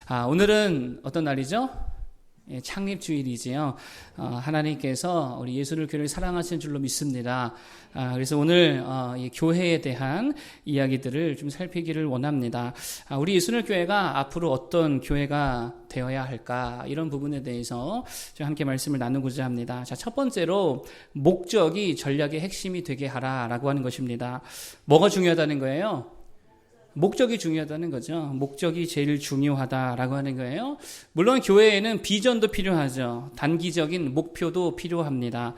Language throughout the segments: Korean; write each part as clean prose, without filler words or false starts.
오늘은 어떤 날이죠? 창립주일이지요. 하나님께서 우리 예수를 교회를 사랑하시는 줄로 믿습니다. 그래서 오늘 이 교회에 대한 이야기들을 좀 살피기를 원합니다. 우리 예수를 교회가 앞으로 어떤 교회가 되어야 할까, 이런 부분에 대해서 좀 함께 말씀을 나누고자 합니다. 자, 첫 번째로 목적이 전략의 핵심이 되게 하라라고 하는 것입니다. 뭐가 중요하다는 거예요? 목적이 중요하다는 거죠. 목적이 제일 중요하다라고 하는 거예요. 물론 교회에는 비전도 필요하죠. 단기적인 목표도 필요합니다.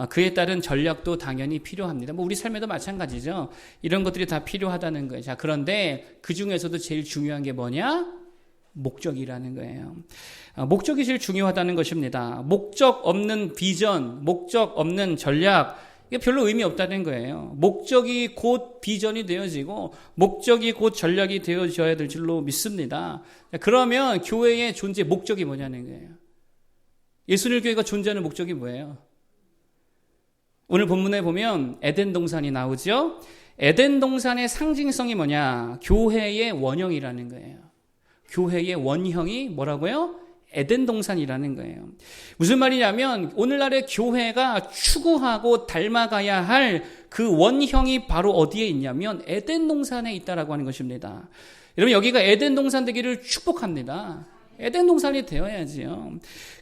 그에 따른 전략도 당연히 필요합니다. 우리 삶에도 마찬가지죠. 이런 것들이 다 필요하다는 거예요. 자, 그런데 그 중에서도 제일 중요한 게 뭐냐? 목적이라는 거예요. 목적이 제일 중요하다는 것입니다. 목적 없는 비전, 목적 없는 전략, 이게 별로 의미 없다는 거예요. 목적이 곧 비전이 되어지고 목적이 곧 전략이 되어져야 될 줄로 믿습니다. 그러면 교회의 존재 목적이 뭐냐는 거예요. 예수님 교회가 존재하는 목적이 뭐예요? 오늘 본문에 보면 에덴 동산이 나오죠. 에덴 동산의 상징성이 뭐냐? 교회의 원형이라는 거예요. 교회의 원형이 뭐라고요? 에덴 동산이라는 거예요. 무슨 말이냐면 오늘날의 교회가 추구하고 닮아가야 할 그 원형이 바로 어디에 있냐면 에덴 동산에 있다라고 하는 것입니다. 여러분, 여기가 에덴 동산 되기를 축복합니다. 에덴 동산이 되어야지요.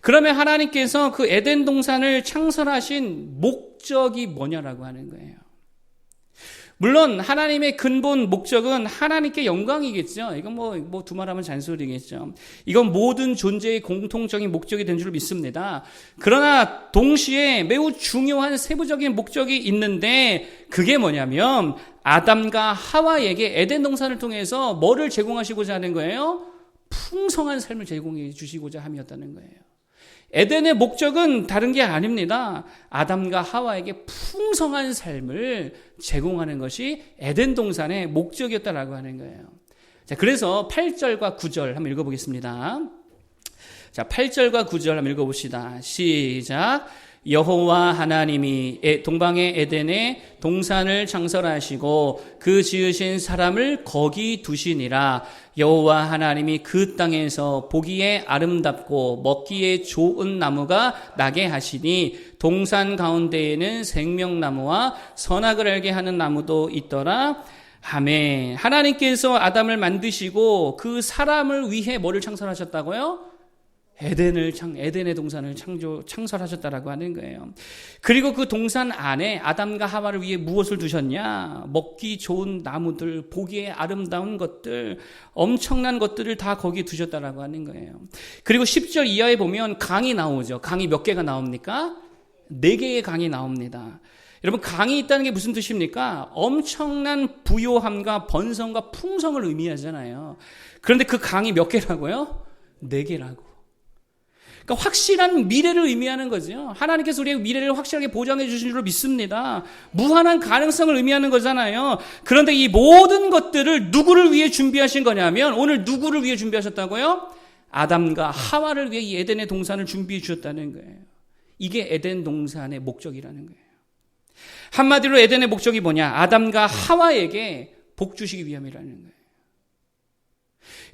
그러면 하나님께서 그 에덴 동산을 창설하신 목적이 뭐냐라고 하는 거예요. 물론 하나님의 근본 목적은 하나님께 영광이겠죠. 이건 뭐 두말하면 잔소리겠죠. 이건 모든 존재의 공통적인 목적이 된 줄 믿습니다. 그러나 동시에 매우 중요한 세부적인 목적이 있는데 그게 뭐냐면 아담과 하와에게 에덴 동산을 통해서 뭐를 제공하시고자 하는 거예요? 풍성한 삶을 제공해 주시고자 함이었다는 거예요. 에덴의 목적은 다른 게 아닙니다. 아담과 하와에게 풍성한 삶을 제공하는 것이 에덴 동산의 목적이었다라고 하는 거예요. 자, 그래서 8절과 9절 한번 읽어보겠습니다. 자, 8절과 9절 한번 읽어봅시다. 시작. 여호와 하나님이 동방의 에덴에 동산을 창설하시고 그 지으신 사람을 거기 두시니라. 여호와 하나님이 그 땅에서 보기에 아름답고 먹기에 좋은 나무가 나게 하시니 동산 가운데에는 생명나무와 선악을 알게 하는 나무도 있더라. 아멘. 하나님께서 아담을 만드시고 그 사람을 위해 뭐를 창설하셨다고요? 에덴의 동산을 창설하셨다라고 하는 거예요. 그리고 그 동산 안에 아담과 하와를 위해 무엇을 두셨냐? 먹기 좋은 나무들, 보기에 아름다운 것들, 엄청난 것들을 다 거기에 두셨다라고 하는 거예요. 그리고 10절 이하에 보면 강이 나오죠. 강이 몇 개가 나옵니까? 4개의 강이 나옵니다. 여러분, 강이 있다는 게 무슨 뜻입니까? 엄청난 부요함과 번성과 풍성을 의미하잖아요. 그런데 그 강이 몇 개라고요? 4개라고. 그러니까 확실한 미래를 의미하는 거죠. 하나님께서 우리의 미래를 확실하게 보장해 주신 줄로 믿습니다. 무한한 가능성을 의미하는 거잖아요. 그런데 이 모든 것들을 누구를 위해 준비하신 거냐면 오늘 누구를 위해 준비하셨다고요? 아담과 하와를 위해 이 에덴의 동산을 준비해 주셨다는 거예요. 이게 에덴 동산의 목적이라는 거예요. 한마디로 에덴의 목적이 뭐냐? 아담과 하와에게 복 주시기 위함이라는 거예요.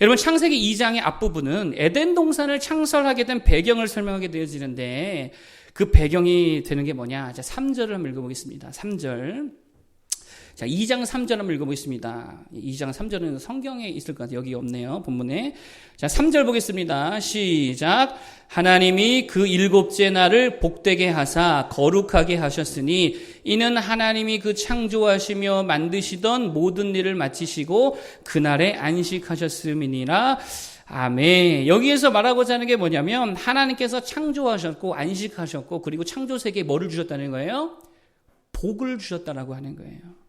여러분, 창세기 2장의 앞부분은 에덴 동산을 창설하게 된 배경을 설명하게 되어지는데 그 배경이 되는 게 뭐냐? 자, 3절을 한번 읽어보겠습니다. 3절. 자, 2장 3절 한번 읽어보겠습니다. 2장 3절은 성경에 있을 것 같아요. 여기 없네요. 본문에. 자, 3절 보겠습니다. 시작. 하나님이 그 7째 날을 복되게 하사 거룩하게 하셨으니 이는 하나님이 그 창조하시며 만드시던 모든 일을 마치시고 그날에 안식하셨음이니라. 아멘. 여기에서 말하고자 하는 게 뭐냐면 하나님께서 창조하셨고 안식하셨고 그리고 창조 세계에 뭐를 주셨다는 거예요? 복을 주셨다라고 하는 거예요.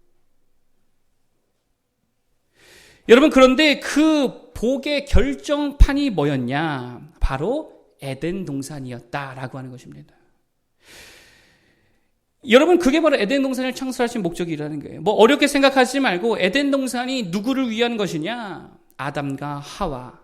여러분, 그런데 그 복의 결정판이 뭐였냐? 바로 에덴 동산이었다라고 하는 것입니다. 여러분, 그게 바로 에덴 동산을 창설하신 목적이라는 거예요. 어렵게 생각하지 말고 에덴 동산이 누구를 위한 것이냐? 아담과 하와.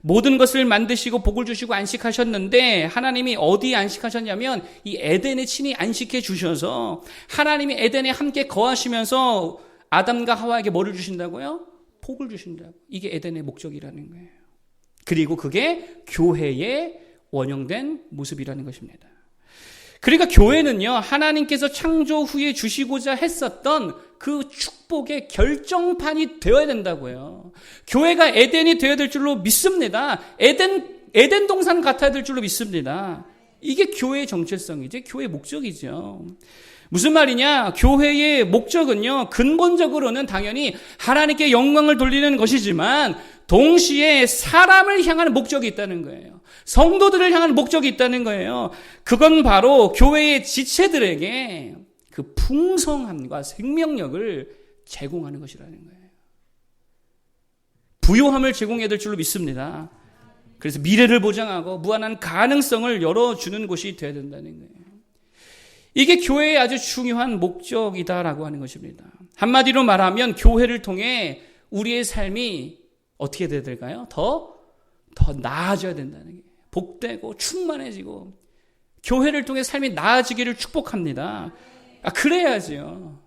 모든 것을 만드시고 복을 주시고 안식하셨는데 하나님이 어디에 안식하셨냐면 이 에덴에 친히 안식해 주셔서 하나님이 에덴에 함께 거하시면서 아담과 하와에게 뭐를 주신다고요? 복을 주신다고. 이게 에덴의 목적이라는 거예요. 그리고 그게 교회의 원형된 모습이라는 것입니다. 그러니까 교회는요, 하나님께서 창조 후에 주시고자 했었던 그 축복의 결정판이 되어야 된다고요. 교회가 에덴이 되어야 될 줄로 믿습니다. 에덴 동산 같아야 될 줄로 믿습니다. 이게 교회의 정체성이지, 교회의 목적이죠. 무슨 말이냐? 교회의 목적은요, 근본적으로는 당연히 하나님께 영광을 돌리는 것이지만 동시에 사람을 향하는 목적이 있다는 거예요. 성도들을 향하는 목적이 있다는 거예요. 그건 바로 교회의 지체들에게 그 풍성함과 생명력을 제공하는 것이라는 거예요. 부요함을 제공해야 될 줄로 믿습니다. 그래서 미래를 보장하고 무한한 가능성을 열어주는 곳이 되어야 된다는 거예요. 이게 교회의 아주 중요한 목적이다라고 하는 것입니다. 한마디로 말하면 교회를 통해 우리의 삶이 어떻게 돼야 될까요? 더 나아져야 된다는 거예요. 복되고 충만해지고 교회를 통해 삶이 나아지기를 축복합니다. 그래야지요.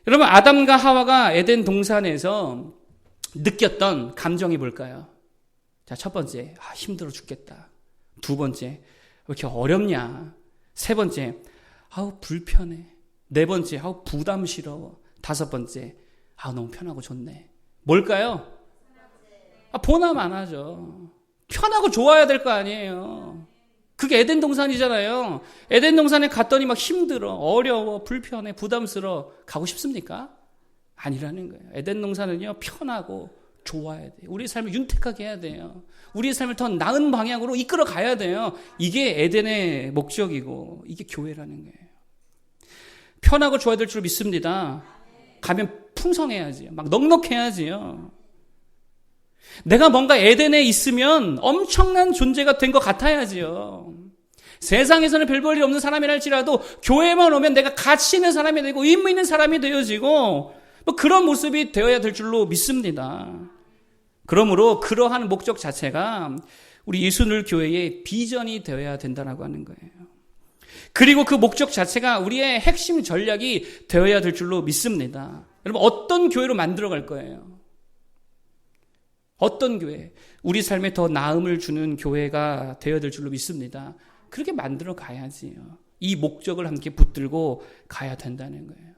여러분, 아담과 하와가 에덴 동산에서 느꼈던 감정이 뭘까요? 자, 첫 번째, 힘들어 죽겠다. 두 번째, 왜 이렇게 어렵냐. 세 번째, 불편해. 네 번째, 부담스러워. 다섯 번째, 너무 편하고 좋네. 뭘까요? 보나 마나죠. 편하고 좋아야 될 거 아니에요. 그게 에덴 동산이잖아요. 에덴 동산에 갔더니 막 힘들어, 어려워, 불편해, 부담스러워. 가고 싶습니까? 아니라는 거예요. 에덴 동산은요, 편하고 좋아야 돼요. 우리의 삶을 윤택하게 해야 돼요. 우리의 삶을 더 나은 방향으로 이끌어 가야 돼요. 이게 에덴의 목적이고 이게 교회라는 거예요. 편하고 좋아야 될 줄 믿습니다. 가면 풍성해야지요. 막 넉넉해야지요. 내가 뭔가 에덴에 있으면 엄청난 존재가 된 것 같아야지요. 세상에서는 별 볼일 없는 사람이랄지라도 교회만 오면 내가 가치 있는 사람이 되고 의미 있는 사람이 되어지고 그런 모습이 되어야 될 줄로 믿습니다. 그러므로 그러한 목적 자체가 우리 예수늘 교회의 비전이 되어야 된다고 하는 거예요. 그리고 그 목적 자체가 우리의 핵심 전략이 되어야 될 줄로 믿습니다. 여러분, 어떤 교회로 만들어갈 거예요? 어떤 교회? 우리 삶에 더 나음을 주는 교회가 되어야 될 줄로 믿습니다. 그렇게 만들어 가야지요. 이 목적을 함께 붙들고 가야 된다는 거예요.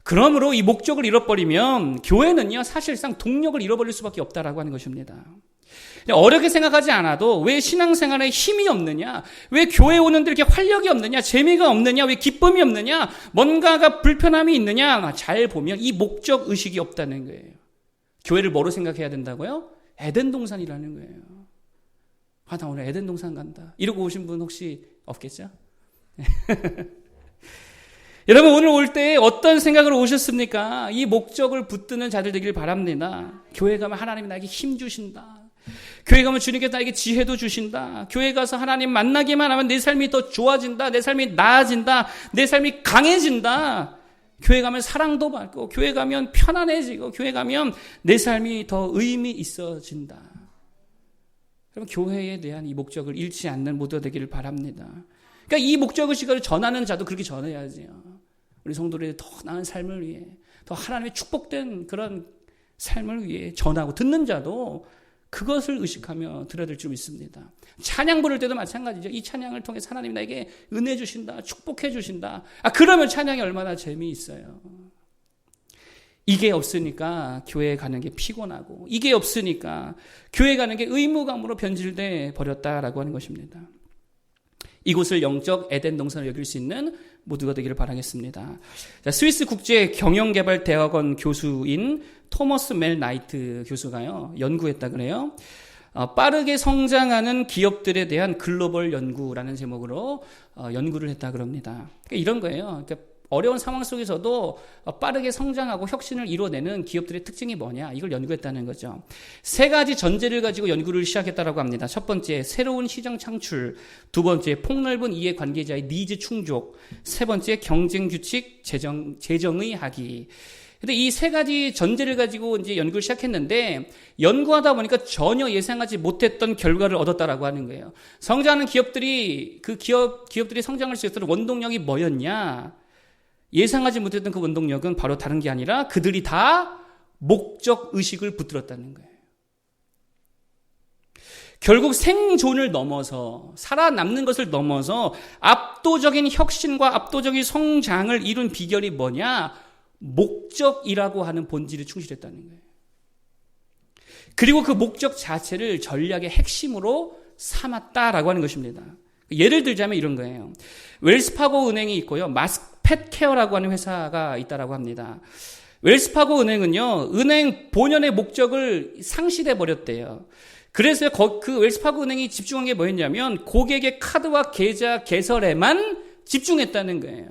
그러므로 이 목적을 잃어버리면 교회는요, 사실상 동력을 잃어버릴 수밖에 없다라고 하는 것입니다. 어렵게 생각하지 않아도 왜 신앙생활에 힘이 없느냐? 왜 교회 오는데 이렇게 활력이 없느냐? 재미가 없느냐? 왜 기쁨이 없느냐? 뭔가가 불편함이 있느냐? 잘 보면 이 목적 의식이 없다는 거예요. 교회를 뭐로 생각해야 된다고요? 에덴 동산이라는 거예요. 나 오늘 에덴 동산 간다. 이러고 오신 분 혹시 없겠죠? 여러분, 오늘 올 때 어떤 생각으로 오셨습니까? 이 목적을 붙드는 자들 되길 바랍니다. 교회 가면 하나님이 나에게 힘 주신다. 교회 가면 주님께서 나에게 지혜도 주신다. 교회 가서 하나님 만나기만 하면 내 삶이 더 좋아진다. 내 삶이 나아진다. 내 삶이 강해진다. 교회 가면 사랑도 받고, 교회 가면 편안해지고, 교회 가면 내 삶이 더 의미 있어진다. 여러분, 교회에 대한 이 목적을 잃지 않는 모두가 되기를 바랍니다. 그러니까 이 목적의식을 전하는 자도 그렇게 전해야지요. 우리 성도들의 더 나은 삶을 위해, 더 하나님의 축복된 그런 삶을 위해 전하고, 듣는 자도 그것을 의식하며 들어야 될 줄 믿습니다. 찬양 부를 때도 마찬가지죠. 이 찬양을 통해서 하나님 나에게 은혜 주신다, 축복해 주신다. 그러면 찬양이 얼마나 재미있어요. 이게 없으니까 교회에 가는 게 피곤하고, 이게 없으니까 교회 가는 게 의무감으로 변질돼 버렸다라고 하는 것입니다. 이곳을 영적 에덴 동산으로 여길 수 있는 모두가 되기를 바라겠습니다. 자, 스위스 국제 경영개발대학원 교수인 토머스 멜 나이트 교수가요, 연구했다 그래요. 빠르게 성장하는 기업들에 대한 글로벌 연구라는 제목으로 연구를 했다 그럽니다. 그러니까 이런 거예요. 그러니까 어려운 상황 속에서도 빠르게 성장하고 혁신을 이뤄내는 기업들의 특징이 뭐냐, 이걸 연구했다는 거죠. 세 가지 전제를 가지고 연구를 시작했다고 합니다. 첫 번째, 새로운 시장 창출. 두 번째, 폭넓은 이해관계자의 니즈 충족. 세 번째, 경쟁 규칙 재정의 하기. 근데 이 세 가지 전제를 가지고 이제 연구를 시작했는데, 연구하다 보니까 전혀 예상하지 못했던 결과를 얻었다라고 하는 거예요. 성장하는 기업들이, 그 기업들이 성장할 수 있도록 원동력이 뭐였냐? 예상하지 못했던 그 원동력은 바로 다른 게 아니라 그들이 다 목적 의식을 붙들었다는 거예요. 결국 생존을 넘어서 살아남는 것을 넘어서 압도적인 혁신과 압도적인 성장을 이룬 비결이 뭐냐? 목적이라고 하는 본질에 충실했다는 거예요. 그리고 그 목적 자체를 전략의 핵심으로 삼았다라고 하는 것입니다. 예를 들자면 이런 거예요. 웰스파고 은행이 있고요. 마스펫케어라고 하는 회사가 있다라고 합니다. 웰스파고 은행은요, 은행 본연의 목적을 상실해 버렸대요. 그래서 그 웰스파고 은행이 집중한 게 뭐였냐면 고객의 카드와 계좌 개설에만 집중했다는 거예요.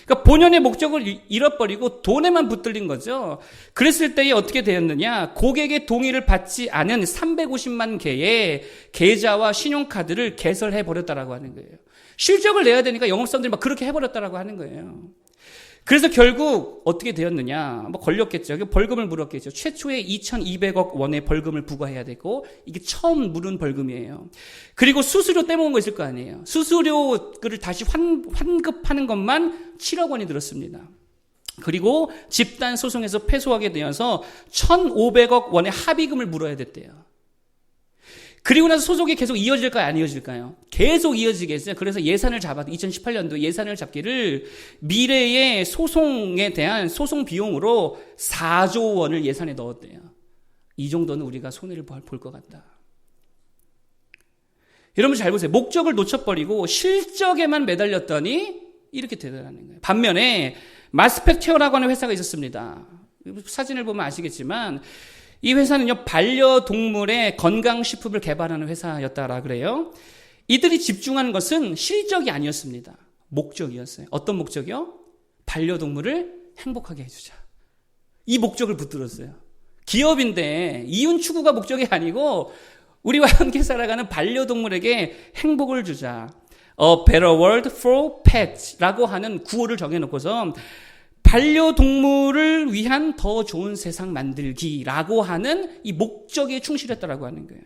그러니까 본연의 목적을 잃어버리고 돈에만 붙들린 거죠. 그랬을 때에 어떻게 되었느냐? 고객의 동의를 받지 않은 350만 개의 계좌와 신용카드를 개설해 버렸다라고 하는 거예요. 실적을 내야 되니까 영업사원들이 막 그렇게 해버렸다라고 하는 거예요. 그래서 결국 어떻게 되었느냐? 뭐 걸렸겠죠. 벌금을 물었겠죠. 최초에 2,200억 원의 벌금을 부과해야 되고 이게 처음 물은 벌금이에요. 그리고 수수료 떼먹은 거 있을 거 아니에요. 수수료를 다시 환급하는 것만 7억 원이 들었습니다. 그리고 집단 소송에서 패소하게 되어서 1,500억 원의 합의금을 물어야 됐대요. 그리고 나서 소송이 계속 이어질까요? 안 이어질까요? 계속 이어지겠어요. 그래서 예산을 2018년도 예산을 잡기를 미래의 소송에 대한 소송 비용으로 4조 원을 예산에 넣었대요. 이 정도는 우리가 손해를 볼 것 같다. 여러분 잘 보세요. 목적을 놓쳐버리고 실적에만 매달렸더니 이렇게 되더라는 거예요. 반면에 마스펫케어라고 하는 회사가 있었습니다. 사진을 보면 아시겠지만 이 회사는요, 반려동물의 건강식품을 개발하는 회사였다라 그래요. 이들이 집중하는 것은 실적이 아니었습니다. 목적이었어요. 어떤 목적이요? 반려동물을 행복하게 해주자. 이 목적을 붙들었어요. 기업인데 이윤 추구가 목적이 아니고 우리와 함께 살아가는 반려동물에게 행복을 주자. A better world for pets라고 하는 구호를 정해놓고서 반려동물을 위한 더 좋은 세상 만들기라고 하는 이 목적에 충실했다라고 하는 거예요.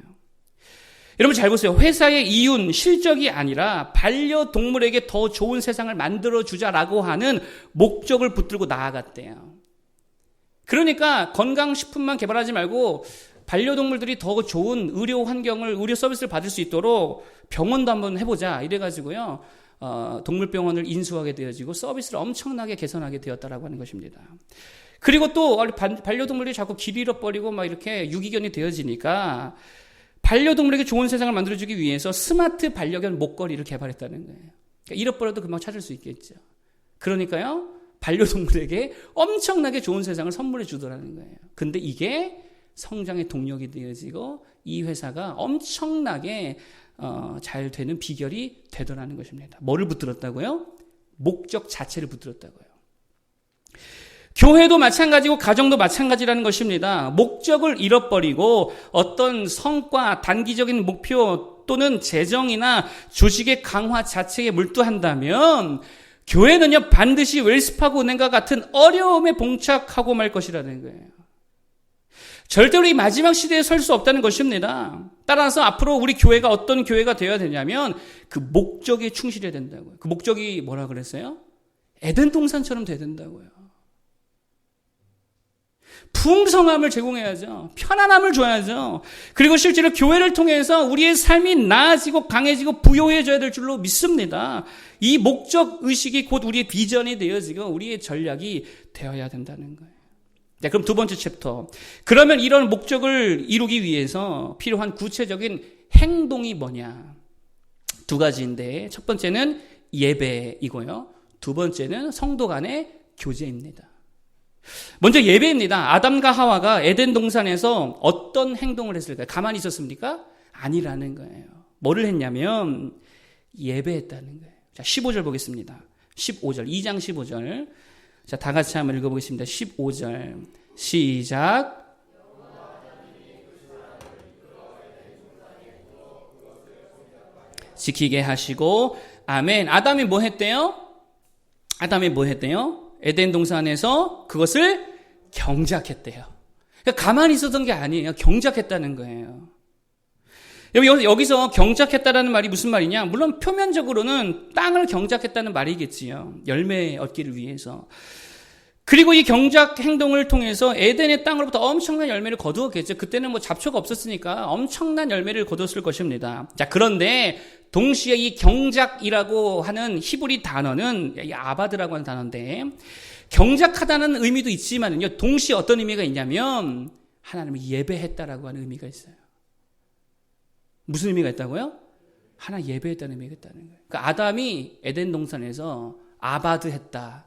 여러분 잘 보세요. 회사의 이윤, 실적이 아니라 반려동물에게 더 좋은 세상을 만들어주자라고 하는 목적을 붙들고 나아갔대요. 그러니까 건강식품만 개발하지 말고 반려동물들이 더 좋은 의료 환경을, 의료 서비스를 받을 수 있도록 병원도 한번 해보자 이래가지고요. 동물병원을 인수하게 되어지고 서비스를 엄청나게 개선하게 되었다라고 하는 것입니다. 그리고 또 반려동물들이 자꾸 길 잃어버리고 막 이렇게 유기견이 되어지니까 반려동물에게 좋은 세상을 만들어주기 위해서 스마트 반려견 목걸이를 개발했다는 거예요. 그러니까 잃어버려도 금방 찾을 수 있겠죠. 그러니까요, 반려동물에게 엄청나게 좋은 세상을 선물해 주더라는 거예요. 근데 이게 성장의 동력이 되어지고 이 회사가 엄청나게 잘 되는 비결이 되더라는 것입니다. 뭐를 붙들었다고요? 목적 자체를 붙들었다고요. 교회도 마찬가지고 가정도 마찬가지라는 것입니다. 목적을 잃어버리고 어떤 성과, 단기적인 목표 또는 재정이나 조직의 강화 자체에 몰두한다면 교회는요 반드시 웰스파고 은행과 같은 어려움에 봉착하고 말 것이라는 거예요. 절대로 이 마지막 시대에 설 수 없다는 것입니다. 따라서 앞으로 우리 교회가 어떤 교회가 되어야 되냐면 그 목적에 충실해야 된다고요. 그 목적이 뭐라 그랬어요? 에덴 동산처럼 돼야 된다고요. 풍성함을 제공해야죠. 편안함을 줘야죠. 그리고 실제로 교회를 통해서 우리의 삶이 나아지고 강해지고 부요해져야 될 줄로 믿습니다. 이 목적 의식이 곧 우리의 비전이 되어지고 우리의 전략이 되어야 된다는 거예요. 네, 그럼 두 번째 챕터. 그러면 이런 목적을 이루기 위해서 필요한 구체적인 행동이 뭐냐? 두 가지인데 첫 번째는 예배이고요. 두 번째는 성도 간의 교제입니다. 먼저 예배입니다. 아담과 하와가 에덴 동산에서 어떤 행동을 했을까요? 가만히 있었습니까? 아니라는 거예요. 뭐를 했냐면 예배했다는 거예요. 자, 15절 보겠습니다. 15절, 2장 15절. 자, 다 같이 한번 읽어보겠습니다. 15절 시작. 지키게 하시고 아멘. 아담이 뭐 했대요? 에덴 동산에서 그것을 경작했대요. 그러니까 가만히 있었던 게 아니에요. 경작했다는 거예요. 여기서 경작했다라는 말이 무슨 말이냐? 물론 표면적으로는 땅을 경작했다는 말이겠지요. 열매 얻기를 위해서. 그리고 이 경작 행동을 통해서 에덴의 땅으로부터 엄청난 열매를 거두었겠죠. 그때는 뭐 잡초가 없었으니까 엄청난 열매를 거두었을 것입니다. 자, 그런데 동시에 이 경작이라고 하는 히브리 단어는 이 아바드라고 하는 단어인데, 경작하다는 의미도 있지만요, 동시에 어떤 의미가 있냐면 하나님을 예배했다라고 하는 의미가 있어요. 무슨 의미가 있다고요? 하나님 예배했다는 의미가 있다는 거예요. 그러니까 아담이 에덴 동산에서 아바드했다.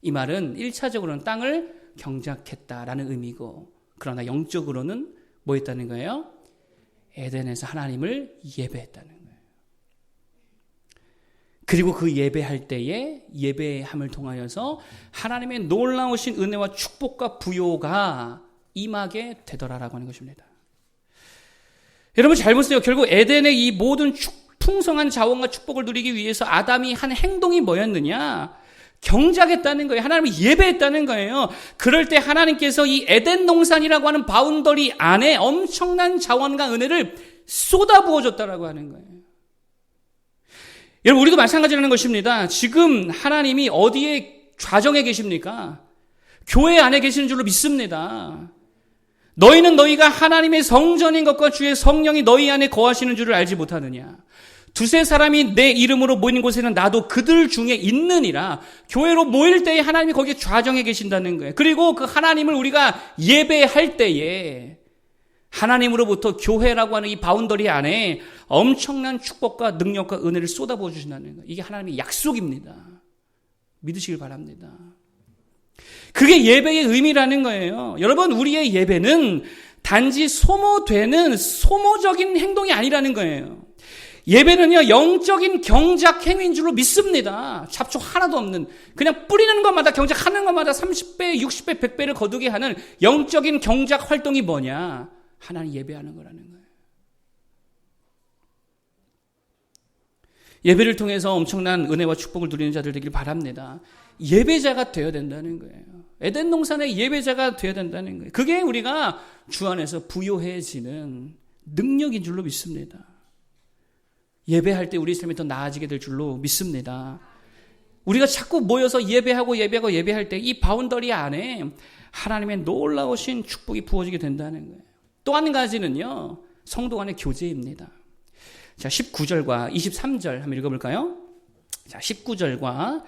이 말은 1차적으로는 땅을 경작했다라는 의미고, 그러나 영적으로는 뭐 했다는 거예요? 에덴에서 하나님을 예배했다는 거예요. 그리고 그 예배할 때에 예배함을 통하여서 하나님의 놀라우신 은혜와 축복과 부요가 임하게 되더라라고 하는 것입니다. 여러분 잘 보세요. 결국 에덴의 이 모든 풍성한 자원과 축복을 누리기 위해서 아담이 한 행동이 뭐였느냐? 경작했다는 거예요. 하나님을 예배했다는 거예요. 그럴 때 하나님께서 이 에덴 동산이라고 하는 바운더리 안에 엄청난 자원과 은혜를 쏟아부어줬다라고 하는 거예요. 여러분, 우리도 마찬가지라는 것입니다. 지금 하나님이 어디에 좌정에 계십니까? 교회 안에 계시는 줄로 믿습니다. 너희는 너희가 하나님의 성전인 것과 주의 성령이 너희 안에 거하시는 줄을 알지 못하느냐? 두세 사람이 내 이름으로 모이는 곳에는 나도 그들 중에 있느니라. 교회로 모일 때에 하나님이 거기에 좌정해 계신다는 거예요. 그리고 그 하나님을 우리가 예배할 때에 하나님으로부터 교회라고 하는 이 바운더리 안에 엄청난 축복과 능력과 은혜를 쏟아부어 주신다는 거예요. 이게 하나님의 약속입니다. 믿으시길 바랍니다. 그게 예배의 의미라는 거예요. 여러분, 우리의 예배는 단지 소모되는 소모적인 행동이 아니라는 거예요. 예배는요, 영적인 경작 행위인 줄로 믿습니다. 잡초 하나도 없는, 그냥 뿌리는 것마다, 경작하는 것마다 30배, 60배, 100배를 거두게 하는 영적인 경작 활동이 뭐냐? 하나님 예배하는 거라는 거예요. 예배를 통해서 엄청난 은혜와 축복을 누리는 자들 되길 바랍니다. 예배자가 되어야 된다는 거예요. 에덴 동산의 예배자가 되어야 된다는 거예요. 그게 우리가 주 안에서 부요해지는 능력인 줄로 믿습니다. 예배할 때 우리 삶이 더 나아지게 될 줄로 믿습니다. 우리가 자꾸 모여서 예배하고 예배할 때 이 바운더리 안에 하나님의 놀라우신 축복이 부어지게 된다는 거예요. 또 한 가지는요, 성도 간의 교제입니다. 자, 19절과 23절 한번 읽어볼까요? 자, 19절과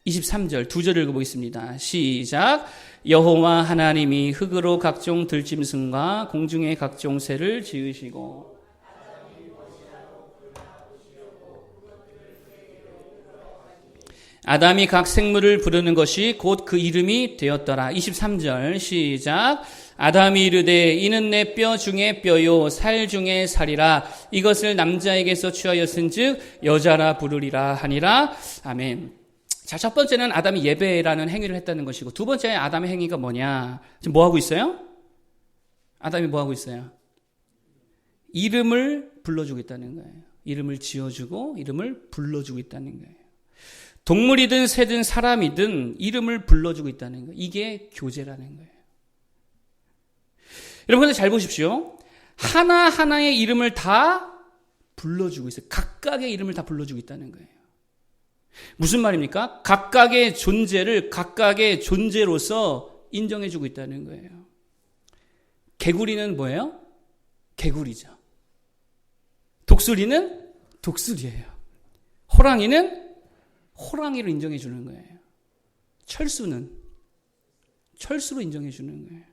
23절 두 절 읽어보겠습니다. 시작. 여호와 하나님이 흙으로 각종 들짐승과 공중의 각종 새를 지으시고 아담이 각 생물을 부르는 것이 곧 그 이름이 되었더라. 23절 시작. 아담이 이르되 이는 내 뼈 중에 뼈요 살 중에 살이라. 이것을 남자에게서 취하였은즉 여자라 부르리라 하니라. 아멘. 자, 첫 번째는 아담이 예배라는 행위를 했다는 것이고, 두 번째 아담의 행위가 뭐냐? 지금 뭐 하고 있어요? 아담이 뭐 하고 있어요? 이름을 불러주고 있다는 거예요. 이름을 지어주고 이름을 불러주고 있다는 거예요. 동물이든 새든 사람이든 이름을 불러주고 있다는 거예요. 이게 교제라는 거예요. 여러분들 잘 보십시오. 하나하나의 이름을 다 불러주고 있어요. 각각의 이름을 다 불러주고 있다는 거예요. 무슨 말입니까? 각각의 존재를 각각의 존재로서 인정해주고 있다는 거예요. 개구리는 뭐예요? 개구리죠. 독수리는 독수리예요. 호랑이는 호랑이로 인정해 주는 거예요. 철수는 철수로 인정해 주는 거예요.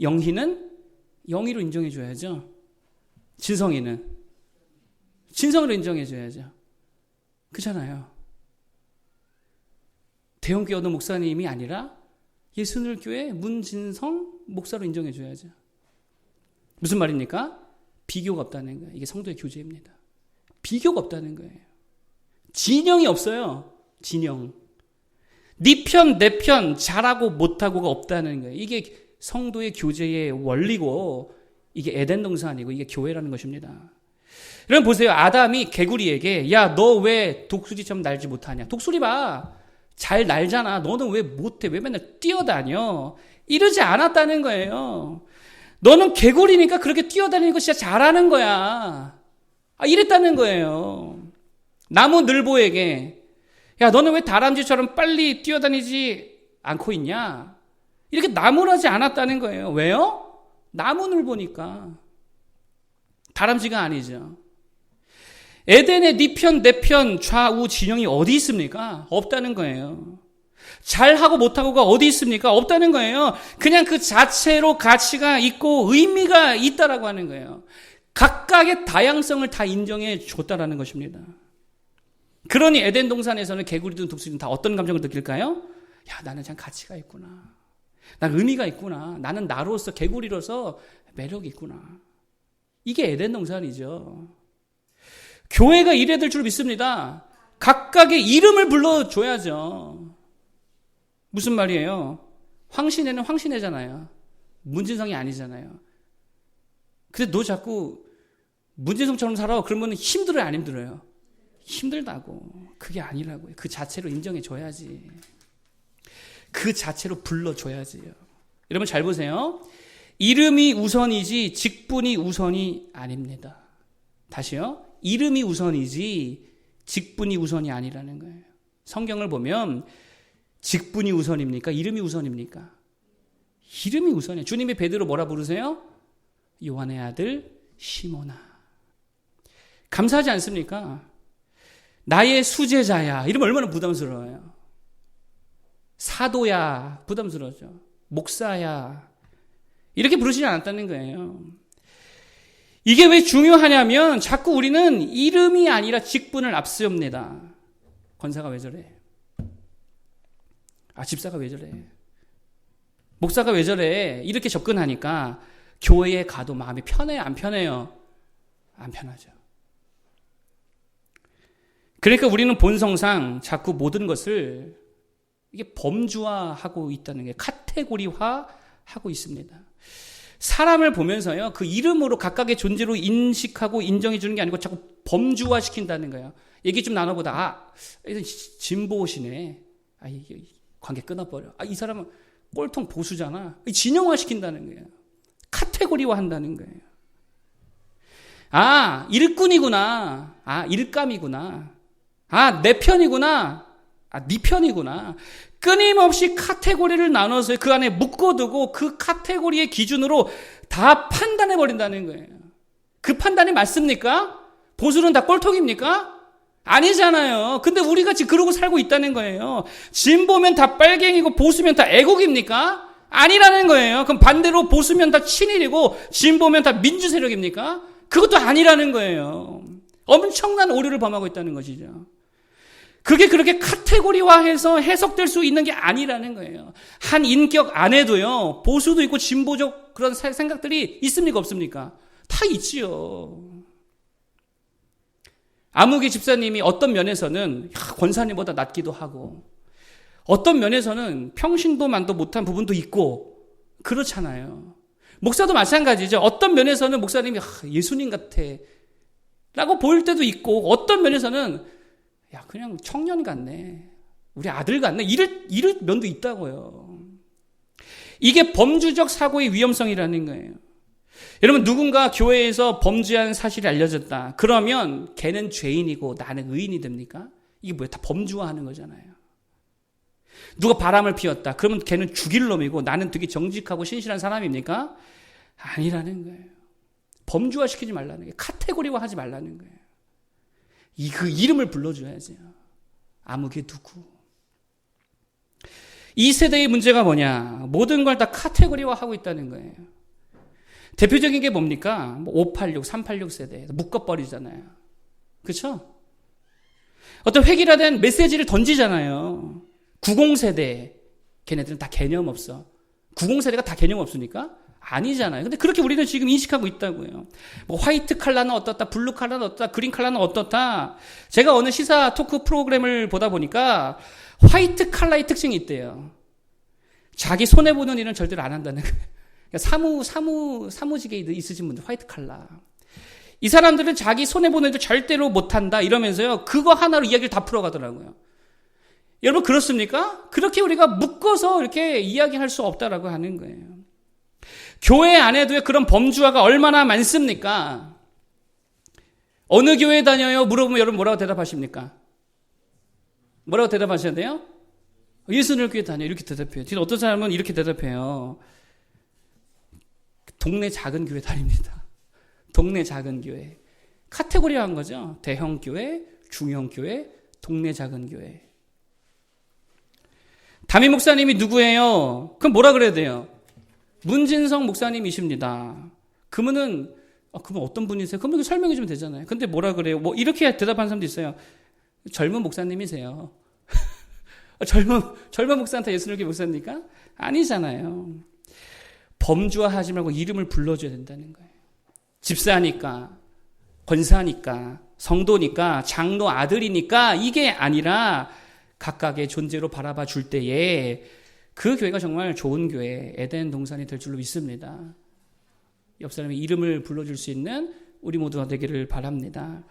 영희는 영희로 인정해 줘야죠. 진성이는 진성으로 인정해 줘야죠. 그렇잖아요. 대형교회 어느 목사님이 아니라 예수늘교회 문진성 목사로 인정해 줘야죠. 무슨 말입니까? 비교가 없다는 거예요. 이게 성도의 교제입니다. 비교가 없다는 거예요. 진영이 없어요. 진영. 네 편, 내 편, 잘하고 못하고가 없다는 거예요. 이게 성도의 교제의 원리고, 이게 에덴 동산이고, 이게 교회라는 것입니다. 여러분 보세요. 아담이 개구리에게, 야, 너 왜 독수리처럼 날지 못하냐? 독수리 봐. 잘 날잖아. 너는 왜 못해? 왜 맨날 뛰어다녀? 이러지 않았다는 거예요. 너는 개구리니까 그렇게 뛰어다니는 거 진짜 잘하는 거야. 이랬다는 거예요. 나무 늘보에게, 야, 너는 왜 다람쥐처럼 빨리 뛰어다니지 않고 있냐? 이렇게 나무라지 않았다는 거예요. 왜요? 나무늘 보니까. 다람쥐가 아니죠. 에덴의 네 편, 내 편, 좌우 진영이 어디 있습니까? 없다는 거예요. 잘하고 못하고가 어디 있습니까? 없다는 거예요. 그냥 그 자체로 가치가 있고 의미가 있다라고 하는 거예요. 각각의 다양성을 다 인정해 줬다라는 것입니다. 그러니 에덴 동산에서는 개구리든 독수리든 다 어떤 감정을 느낄까요? 야, 나는 참 가치가 있구나. 난 의미가 있구나. 나는 나로서, 개구리로서 매력이 있구나. 이게 에덴 동산이죠. 교회가 이래야 될 줄 믿습니다. 각각의 이름을 불러줘야죠. 무슨 말이에요? 황신혜는 황신혜잖아요. 문진성이 아니잖아요. 근데 너 자꾸 문진성처럼 살아. 그러면 힘들어요, 안 힘들어요? 힘들다고. 그게 아니라고요. 그 자체로 인정해줘야지. 그 자체로 불러줘야지요. 여러분 잘 보세요. 이름이 우선이지 직분이 우선이 아닙니다. 다시요. 이름이 우선이지 직분이 우선이 아니라는 거예요. 성경을 보면 직분이 우선입니까? 이름이 우선입니까? 이름이 우선이에요. 주님이 베드로 뭐라 부르세요? 요한의 아들 시몬아. 감사하지 않습니까? 나의 수제자야. 이러면 얼마나 부담스러워요. 사도야. 부담스러워죠. 목사야. 이렇게 부르시지 않았다는 거예요. 이게 왜 중요하냐면 자꾸 우리는 이름이 아니라 직분을 앞세웁니다. 권사가 왜 저래? 집사가 왜 저래? 목사가 왜 저래? 이렇게 접근하니까 교회에 가도 마음이 편해요? 안 편해요? 안 편하죠. 그러니까 우리는 본성상 자꾸 모든 것을 이게 범주화하고 있다는 게 카테고리화하고 있습니다. 사람을 보면서요, 그 이름으로 각각의 존재로 인식하고 인정해 주는 게 아니고 자꾸 범주화 시킨다는 거예요. 얘기 좀 나눠보다, 진보시네. 관계 끊어버려. 이 사람은 꼴통 보수잖아. 진영화 시킨다는 거예요. 카테고리화 한다는 거예요. 일꾼이구나. 일감이구나. 내 편이구나. 네 편이구나. 끊임없이 카테고리를 나눠서 그 안에 묶어두고 그 카테고리의 기준으로 다 판단해버린다는 거예요. 그 판단이 맞습니까? 보수는 다 꼴통입니까? 아니잖아요. 근데 우리가 지금 그러고 살고 있다는 거예요. 진보면 다 빨갱이고 보수면 다 애국입니까? 아니라는 거예요. 그럼 반대로 보수면 다 친일이고 진보면 다 민주세력입니까? 그것도 아니라는 거예요. 엄청난 오류를 범하고 있다는 것이죠. 그게 그렇게 카테고리화해서 해석될 수 있는 게 아니라는 거예요. 한 인격 안에도요, 보수도 있고 진보적 그런 생각들이 있습니까? 없습니까? 다 있지요. 아무개 집사님이 어떤 면에서는 권사님보다 낫기도 하고, 어떤 면에서는 평신도만도 못한 부분도 있고, 그렇잖아요. 목사도 마찬가지죠. 어떤 면에서는 목사님이 예수님 같아 라고 보일 때도 있고, 어떤 면에서는 그냥 청년 같네. 우리 아들 같네. 이럴 면도 있다고요. 이게 범주적 사고의 위험성이라는 거예요. 여러분, 누군가 교회에서 범죄한 사실이 알려졌다. 그러면 걔는 죄인이고 나는 의인이 됩니까? 이게 뭐예요? 다 범주화하는 거잖아요. 누가 바람을 피웠다. 그러면 걔는 죽일 놈이고 나는 되게 정직하고 신실한 사람입니까? 아니라는 거예요. 범주화시키지 말라는 거예요. 카테고리화하지 말라는 거예요. 그 이름을 불러줘야죠. 아무개 누구. 이 세대의 문제가 뭐냐. 모든 걸 다 카테고리화하고 있다는 거예요. 대표적인 게 뭡니까? 586, 386 세대. 묶어버리잖아요. 그렇죠? 어떤 획일화된 메시지를 던지잖아요. 90세대. 걔네들은 다 개념 없어. 90세대가 다 개념 없습니까? 아니잖아요. 근데 그렇게 우리는 지금 인식하고 있다고요. 화이트 칼라는 어떻다, 블루 칼라는 어떻다, 그린 칼라는 어떻다. 제가 어느 시사 토크 프로그램을 보다 보니까 화이트 칼라의 특징이 있대요. 자기 손해보는 일은 절대로 안 한다는 거예요. 그러니까 사무직에 있으신 분들, 화이트 칼라. 이 사람들은 자기 손해보는 일을 절대로 못한다 이러면서요. 그거 하나로 이야기를 다 풀어가더라고요. 여러분 그렇습니까? 그렇게 우리가 묶어서 이렇게 이야기할 수 없다라고 하는 거예요. 교회 안에도 그런 범주화가 얼마나 많습니까? 어느 교회 다녀요? 물어보면 여러분 뭐라고 대답하십니까? 뭐라고 대답하셔야 돼요? 예수를 교회 다녀. 이렇게 대답해요. 어떤 사람은 이렇게 대답해요. 동네 작은 교회 다닙니다. 동네 작은 교회. 카테고리화한 거죠. 대형 교회, 중형 교회, 동네 작은 교회. 담임 목사님이 누구예요? 그럼 뭐라 그래야 돼요? 문진성 목사님이십니다. 그러면 어떤 분이세요? 그러면 설명해 주면 되잖아요. 근데 뭐라 그래요? 뭐 이렇게 대답하는 사람도 있어요. 젊은 목사님이세요. 젊은 목사한테 예수를 교회 목사입니까? 아니잖아요. 범주화하지 말고 이름을 불러줘야 된다는 거예요. 집사니까, 권사니까, 성도니까, 장로 아들이니까 이게 아니라 각각의 존재로 바라봐 줄 때에 그 교회가 정말 좋은 교회, 에덴 동산이 될 줄로 믿습니다. 옆 사람의 이름을 불러줄 수 있는 우리 모두가 되기를 바랍니다.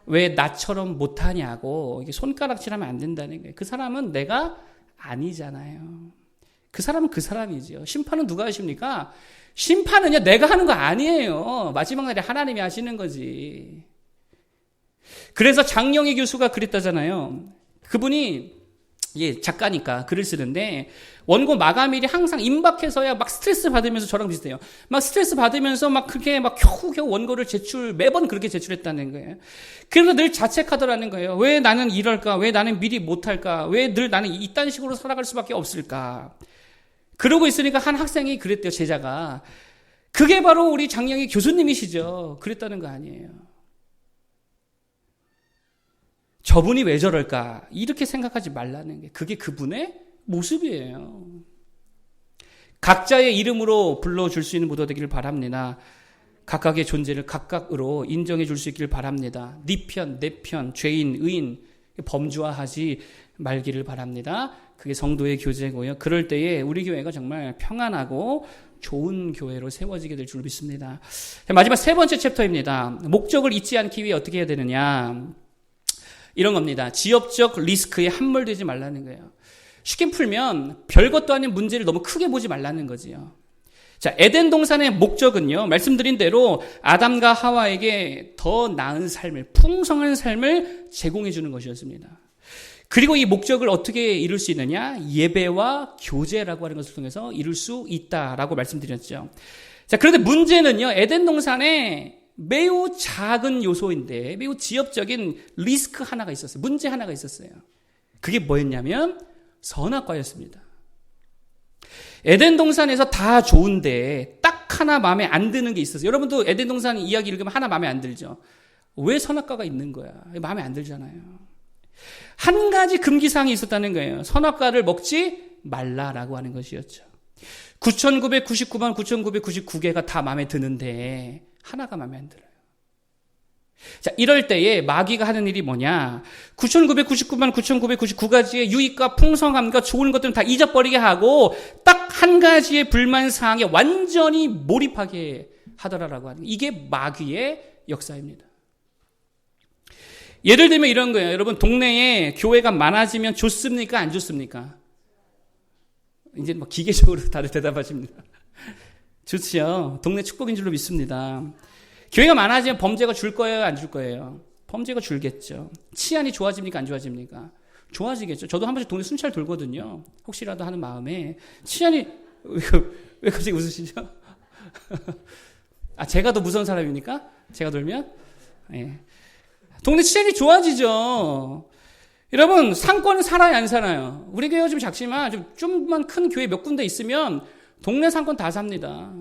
왜 나처럼 못하냐고 이게 손가락질하면 안 된다는 거예요. 그 사람은 내가 아니잖아요. 그 사람은 그 사람이죠. 심판은 누가 하십니까? 심판은요, 내가 하는 거 아니에요. 마지막 날에 하나님이 하시는 거지. 그래서 장영희 교수가 그랬다잖아요. 그분이 작가니까 글을 쓰는데 원고 마감일이 항상 임박해서야 막 스트레스 받으면서 저랑 비슷해요. 막 스트레스 받으면서 막 그렇게 막 겨우겨우 원고를 매번 그렇게 제출했다는 거예요. 그래서 늘 자책하더라는 거예요. 왜 나는 이럴까? 왜 나는 미리 못할까? 왜 늘 나는 이딴 식으로 살아갈 수밖에 없을까? 그러고 있으니까 한 학생이 그랬대요, 제자가. 그게 바로 우리 장영희 교수님이시죠. 그랬다는 거 아니에요. 저분이 왜 저럴까? 이렇게 생각하지 말라는 게 그게 그분의 모습이에요. 각자의 이름으로 불러줄 수 있는 모두가 되기를 바랍니다. 각각의 존재를 각각으로 인정해 줄 수 있기를 바랍니다. 네 편, 내 편, 죄인, 의인 범주화하지 말기를 바랍니다. 그게 성도의 교제고요. 그럴 때에 우리 교회가 정말 평안하고 좋은 교회로 세워지게 될 줄 믿습니다. 마지막 세 번째 챕터입니다. 목적을 잊지 않기 위해 어떻게 해야 되느냐. 이런 겁니다. 지역적 리스크에 함몰되지 말라는 거예요. 쉽게 풀면 별것도 아닌 문제를 너무 크게 보지 말라는 거지요. 자, 에덴 동산의 목적은요, 말씀드린 대로 아담과 하와에게 더 나은 삶을, 풍성한 삶을 제공해 주는 것이었습니다. 그리고 이 목적을 어떻게 이룰 수 있느냐? 예배와 교제라고 하는 것을 통해서 이룰 수 있다라고 말씀드렸죠. 자, 그런데 문제는요, 에덴 동산에 매우 작은 요소인데 매우 지엽적인 리스크 하나가 있었어요. 문제 하나가 있었어요. 그게 뭐였냐면 선악과였습니다. 에덴 동산에서 다 좋은데 딱 하나 마음에 안 드는 게 있었어요. 여러분도 에덴 동산 이야기 읽으면 하나 마음에 안 들죠? 왜 선악과가 있는 거야? 마음에 안 들잖아요. 한 가지 금기사항이 있었다는 거예요. 선악과를 먹지 말라라고 하는 것이었죠. 9,999만 9,999개가 다 마음에 드는데 하나가 마음에 안 들어요. 자, 이럴 때에 마귀가 하는 일이 뭐냐? 9,999만 9,999가지의 유익과 풍성함과 좋은 것들은 다 잊어버리게 하고 딱 한 가지의 불만사항에 완전히 몰입하게 하더라라고 하는 이게 마귀의 역사입니다. 예를 들면 이런 거예요. 여러분, 동네에 교회가 많아지면 좋습니까? 안 좋습니까? 이제 뭐 기계적으로 다들 대답하십니다. 좋지요. 동네 축복인 줄로 믿습니다. 교회가 많아지면 범죄가 줄 거예요? 안 줄 거예요? 범죄가 줄겠죠. 치안이 좋아집니까? 안 좋아집니까? 좋아지겠죠. 저도 한 번씩 동네 순찰 돌거든요. 혹시라도 하는 마음에. 치안이, 왜 갑자기 웃으시죠? 제가 더 무서운 사람입니까? 제가 돌면? 예. 동네 치안이 좋아지죠. 여러분, 상권은 살아요, 안 살아요? 우리 교회가 좀 작지만 좀만 큰 교회 몇 군데 있으면 동네 상권 다 삽니다.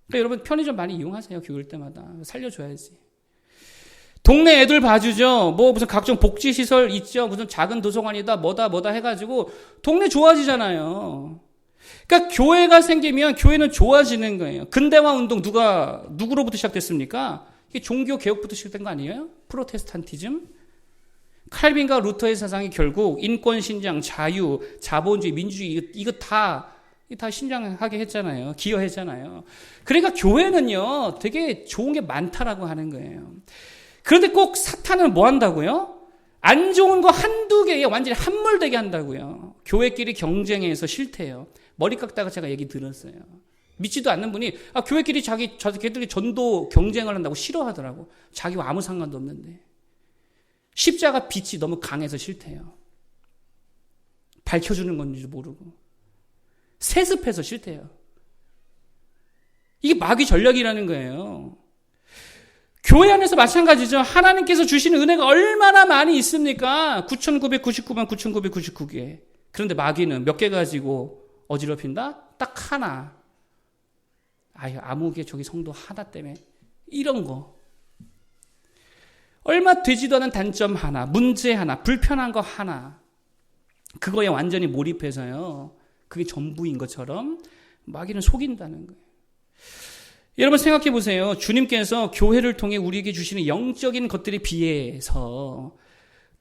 그러니까 여러분 편의점 많이 이용하세요. 교회 올 때마다. 살려줘야지. 동네 애들 봐주죠. 뭐 무슨 각종 복지시설 있죠. 무슨 작은 도서관이다 뭐다 해가지고 동네 좋아지잖아요. 그러니까 교회가 생기면 교회는 좋아지는 거예요. 근대화 운동 누구로부터 시작됐습니까? 이게 종교 개혁부터 시작된 거 아니에요? 프로테스탄티즘? 칼빈과 루터의 사상이 결국 인권 신장, 자유, 자본주의, 민주주의 이거 다 신장하게 했잖아요. 기여했잖아요. 그러니까 교회는요, 되게 좋은 게 많다라고 하는 거예요. 그런데 꼭 사탄은 뭐 한다고요? 안 좋은 거 한두 개에 완전히 함몰되게 한다고요. 교회끼리 경쟁해서 싫대요. 머리 깎다가 제가 얘기 들었어요. 믿지도 않는 분이 교회끼리 걔들이 전도 경쟁을 한다고 싫어하더라고. 자기와 아무 상관도 없는데. 십자가 빛이 너무 강해서 싫대요. 밝혀주는 건지도 모르고 세습해서 싫대요. 이게 마귀 전략이라는 거예요. 교회 안에서 마찬가지죠. 하나님께서 주시는 은혜가 얼마나 많이 있습니까? 9,999만 9,999개. 그런데 마귀는 몇 개 가지고 어지럽힌다? 딱 하나. 아유, 아무개 저기 성도 하나 때문에. 이런 거. 얼마 되지도 않은 단점 하나, 문제 하나, 불편한 거 하나. 그거에 완전히 몰입해서요. 그게 전부인 것처럼 마귀는 속인다는 거예요. 여러분 생각해 보세요. 주님께서 교회를 통해 우리에게 주시는 영적인 것들에 비해서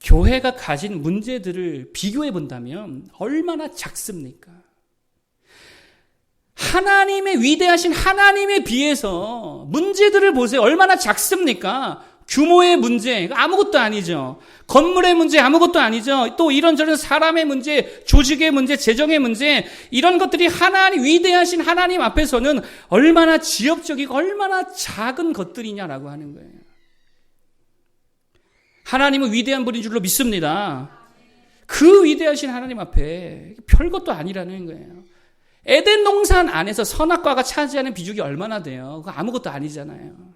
교회가 가진 문제들을 비교해 본다면 얼마나 작습니까? 하나님의 위대하신 하나님에 비해서 문제들을 보세요. 얼마나 작습니까? 규모의 문제, 아무것도 아니죠. 건물의 문제, 아무것도 아니죠. 또 이런저런 사람의 문제, 조직의 문제, 재정의 문제, 이런 것들이 하나님, 위대하신 하나님 앞에서는 얼마나 지엽적이고 얼마나 작은 것들이냐라고 하는 거예요. 하나님은 위대한 분인 줄로 믿습니다. 그 위대하신 하나님 앞에 별것도 아니라는 거예요. 에덴 동산 안에서 선악과가 차지하는 비중이 얼마나 돼요? 그거 아무것도 아니잖아요.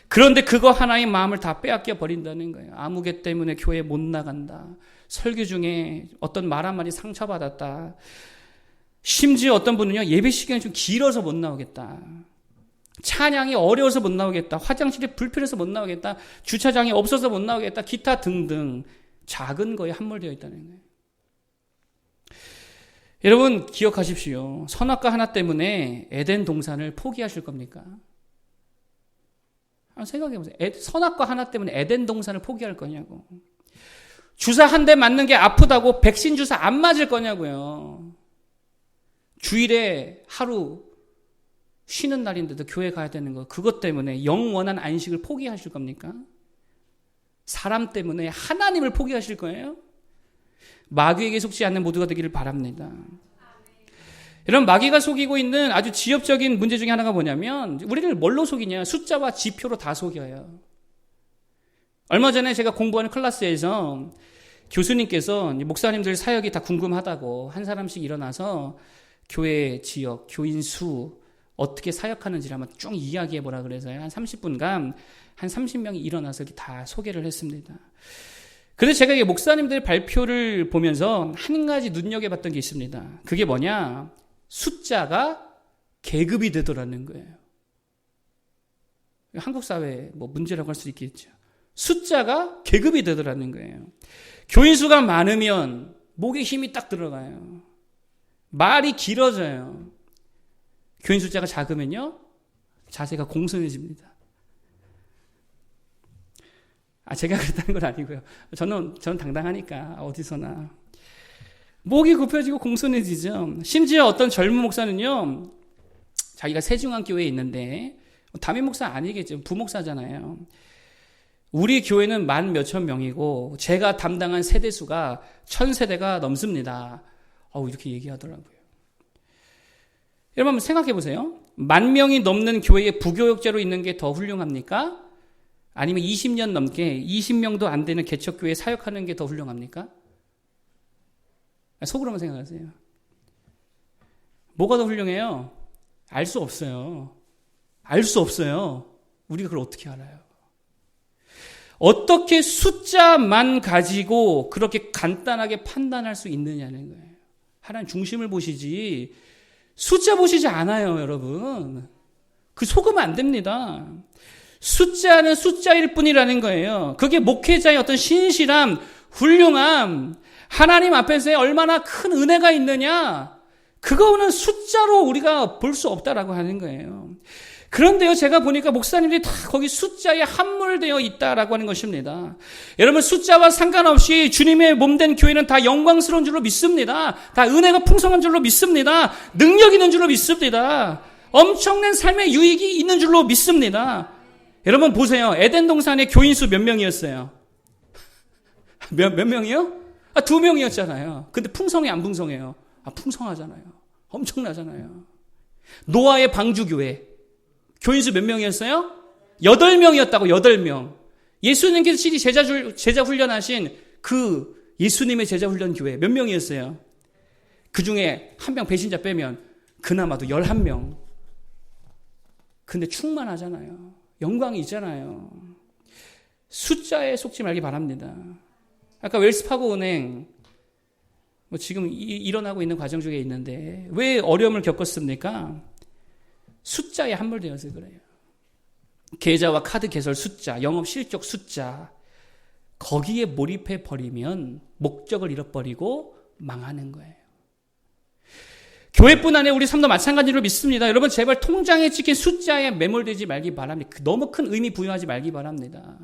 그런데 그거 하나의 마음을 다 빼앗겨 버린다는 거예요. 아무개 때문에 교회 못 나간다. 설교 중에 어떤 말 한마디 상처받았다. 심지어 어떤 분은요, 예배 시간이 좀 길어서 못 나오겠다. 찬양이 어려워서 못 나오겠다. 화장실이 불편해서 못 나오겠다. 주차장이 없어서 못 나오겠다. 기타 등등 작은 거에 함몰되어 있다는 거예요. 여러분 기억하십시오. 선악과 하나 때문에 에덴 동산을 포기하실 겁니까? 생각해보세요. 선악과 하나 때문에 에덴 동산을 포기할 거냐고. 주사 한 대 맞는 게 아프다고 백신 주사 안 맞을 거냐고요. 주일에 하루 쉬는 날인데도 교회 가야 되는 거, 그것 때문에 영원한 안식을 포기하실 겁니까? 사람 때문에 하나님을 포기하실 거예요? 마귀에게 속지 않는 모두가 되기를 바랍니다. 여러분, 마귀가 속이고 있는 아주 지엽적인 문제 중에 하나가 뭐냐면, 우리를 뭘로 속이냐? 숫자와 지표로 다 속여요. 얼마 전에 제가 공부하는 클래스에서 교수님께서 목사님들 사역이 다 궁금하다고 한 사람씩 일어나서 교회 지역, 교인 수, 어떻게 사역하는지를 한번 쭉 이야기해보라 그래서요. 한 30분간 한 30명이 일어나서 이렇게 다 소개를 했습니다. 그래서 제가 이 목사님들의 발표를 보면서 한 가지 눈여겨봤던 게 있습니다. 그게 뭐냐? 숫자가 계급이 되더라는 거예요. 한국 사회 뭐 문제라고 할 수 있겠죠. 숫자가 계급이 되더라는 거예요. 교인 수가 많으면 목에 힘이 딱 들어가요. 말이 길어져요. 교인 숫자가 작으면요, 자세가 공손해집니다. 제가 그랬다는 건 아니고요. 저는 당당하니까 어디서나. 목이 굽혀지고 공손해지죠. 심지어 어떤 젊은 목사는요, 자기가 세중앙교회에 있는데, 담임 목사 아니겠죠. 부목사잖아요. 우리 교회는 10,000 몇천 명이고 제가 담당한 세대수가 1000세대가 넘습니다. 이렇게 얘기하더라고요. 여러분 한번 생각해 보세요. 10,000명이 넘는 교회에 부교역자로 있는 게 더 훌륭합니까? 아니면 20년 넘게 20명도 안 되는 개척교회에 사역하는 게 더 훌륭합니까? 속으로만 생각하세요. 뭐가 더 훌륭해요? 알 수 없어요. 알 수 없어요. 우리가 그걸 어떻게 알아요? 어떻게 숫자만 가지고 그렇게 간단하게 판단할 수 있느냐는 거예요. 하나님 중심을 보시지 숫자 보시지 않아요, 여러분. 그 속으면 안 됩니다. 숫자는 숫자일 뿐이라는 거예요. 그게 목회자의 어떤 신실함, 훌륭함, 하나님 앞에서의 얼마나 큰 은혜가 있느냐, 그거는 숫자로 우리가 볼 수 없다라고 하는 거예요. 그런데요, 제가 보니까 목사님들이 다 거기 숫자에 함몰되어 있다라고 하는 것입니다. 여러분, 숫자와 상관없이 주님의 몸된 교회는 다 영광스러운 줄로 믿습니다. 다 은혜가 풍성한 줄로 믿습니다. 능력 있는 줄로 믿습니다. 엄청난 삶의 유익이 있는 줄로 믿습니다. 여러분 보세요. 에덴 동산의 교인 수 몇 명이었어요? 몇 명이요? 2명이었잖아요. 근데 풍성해 안 풍성해요? 풍성하잖아요. 엄청나잖아요. 노아의 방주교회 교인 수 몇 명이었어요? 8명이었다고. 8명. 예수님께서 친히 제자 훈련하신 그 예수님의 제자 훈련 교회 몇 명이었어요? 그 중에 한 명 배신자 빼면 그나마도 11명. 근데 충만하잖아요. 영광이 있잖아요. 숫자에 속지 말기 바랍니다. 아까 웰스파고 은행 지금 일어나고 있는 과정 중에 있는데 왜 어려움을 겪었습니까? 숫자에 함몰되어서 그래요. 계좌와 카드 개설 숫자, 영업 실적 숫자, 거기에 몰입해 버리면 목적을 잃어버리고 망하는 거예요. 교회뿐 아니라 우리 삶도 마찬가지로 믿습니다. 여러분 제발 통장에 찍힌 숫자에 매몰되지 말기 바랍니다. 너무 큰 의미 부여하지 말기 바랍니다.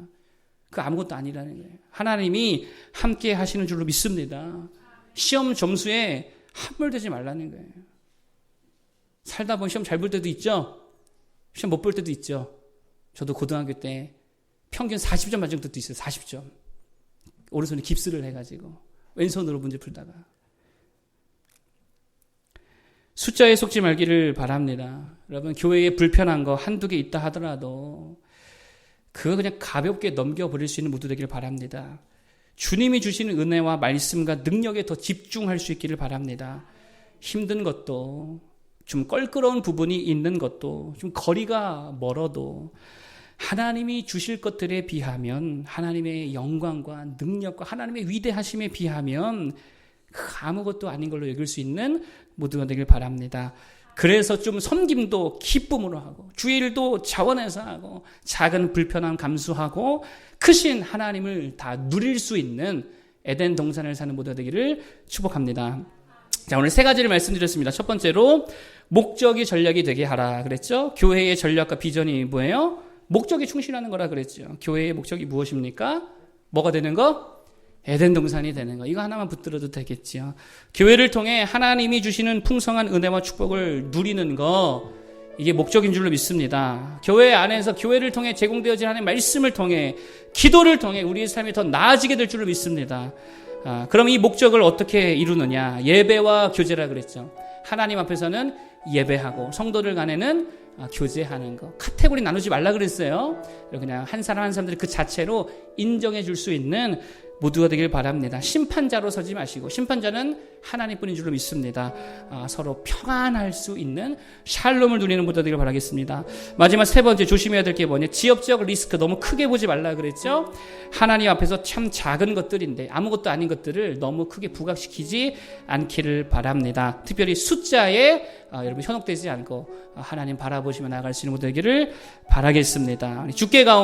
그 아무것도 아니라는 거예요. 하나님이 함께 하시는 줄로 믿습니다. 시험 점수에 함몰되지 말라는 거예요. 살다 보면 시험 잘 볼 때도 있죠. 시험 못 볼 때도 있죠. 저도 고등학교 때 평균 40점 맞은 것도 있어요. 40점. 오른손에 깁스를 해가지고 왼손으로 문제 풀다가. 숫자에 속지 말기를 바랍니다. 여러분 교회에 불편한 거 한두 개 있다 하더라도 그거 그냥 가볍게 넘겨버릴 수 있는 모두 되기를 바랍니다. 주님이 주시는 은혜와 말씀과 능력에 더 집중할 수 있기를 바랍니다. 힘든 것도 좀 껄끄러운 부분이 있는 것도 좀 거리가 멀어도 하나님이 주실 것들에 비하면 하나님의 영광과 능력과 하나님의 위대하심에 비하면 아무것도 아닌 걸로 여길 수 있는 모두가 되길 바랍니다. 그래서 좀 섬김도 기쁨으로 하고 주일도 자원해서 하고 작은 불편함 감수하고 크신 하나님을 다 누릴 수 있는 에덴 동산을 사는 모두가 되기를 축복합니다. 자, 오늘 세 가지를 말씀드렸습니다. 첫 번째로 목적이 전략이 되게 하라 그랬죠. 교회의 전략과 비전이 뭐예요? 목적에 충실하는 거라 그랬죠. 교회의 목적이 무엇입니까? 뭐가 되는 거? 에덴 동산이 되는 거. 이거 하나만 붙들어도 되겠지요. 교회를 통해 하나님이 주시는 풍성한 은혜와 축복을 누리는 거, 이게 목적인 줄로 믿습니다. 교회 안에서 교회를 통해 제공되어진 하나님의 말씀을 통해 기도를 통해 우리의 삶이 더 나아지게 될 줄로 믿습니다. 그럼 이 목적을 어떻게 이루느냐? 예배와 교제라 그랬죠. 하나님 앞에서는 예배하고 성도들 간에는 교제하는 거. 카테고리 나누지 말라 그랬어요. 그냥 한 사람 한 사람들이 그 자체로 인정해 줄 수 있는 모두가 되길 바랍니다. 심판자로 서지 마시고 심판자는 하나님뿐인 줄로 믿습니다. 서로 평안할 수 있는 샬롬을 누리는 모두가 되길 바라겠습니다. 마지막 세 번째 조심해야 될 게 뭐냐? 지역적 리스크 너무 크게 보지 말라 그랬죠. 하나님 앞에서 참 작은 것들인데 아무것도 아닌 것들을 너무 크게 부각시키지 않기를 바랍니다. 특별히 숫자에 여러분 현혹되지 않고 하나님 바라보시며 나아갈 수 있는 모두 되기를 바라겠습니다. 주께 가운